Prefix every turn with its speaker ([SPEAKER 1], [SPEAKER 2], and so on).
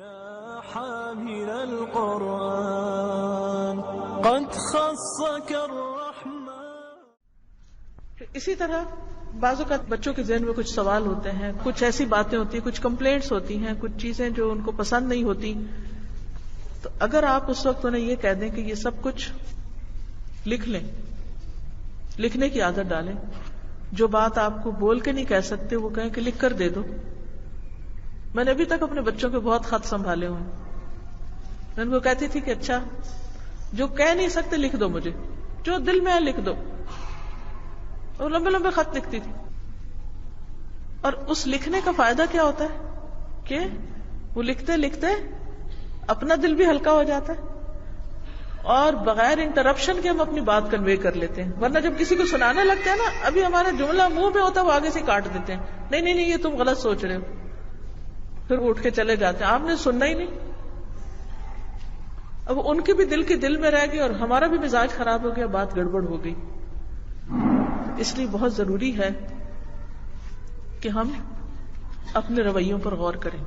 [SPEAKER 1] يا حامل القرآن قد خصك الرحمن.
[SPEAKER 2] اسی طرح بعض اوقات بچوں کے ذہن میں کچھ سوال ہوتے ہیں، کچھ ایسی باتیں ہوتی ہیں، کچھ کمپلینٹس ہوتی ہیں، کچھ چیزیں جو ان کو پسند نہیں ہوتی، تو اگر آپ اس وقت انہیں یہ کہہ دیں کہ یہ سب کچھ لکھ لیں، لکھنے کی عادت ڈالیں، جو بات آپ کو بول کے نہیں کہہ سکتے وہ کہیں کہ لکھ کر دے دو. میں نے ابھی تک اپنے بچوں کے بہت خط سنبھالے ہوئے ہیں. میں ان کو کہتی تھی کہ اچھا جو کہہ نہیں سکتے لکھ دو، مجھے جو دل میں ہے لکھ دو، اور لمبے لمبے خط لکھتی تھی. اور اس لکھنے کا فائدہ کیا ہوتا ہے کہ وہ لکھتے لکھتے اپنا دل بھی ہلکا ہو جاتا ہے، اور بغیر انٹرپشن کے ہم اپنی بات کنوے کر لیتے ہیں. ورنہ جب کسی کو سنانے لگتے ہیں نا، ابھی ہمارا جملہ منہ پہ ہوتا ہے وہ آگے سے کاٹ دیتے ہیں، نہیں نہیں نہیں یہ تم غلط سوچ رہے ہو، پھر وہ اٹھ کے چلے جاتے ہیں. آپ نے سننا ہی نہیں. اب ان کے بھی دل کے دل میں رہ گئی اور ہمارا بھی مزاج خراب ہو گیا، بات گڑبڑ ہو گئی. اس لیے بہت ضروری ہے کہ ہم اپنے رویوں پر غور کریں.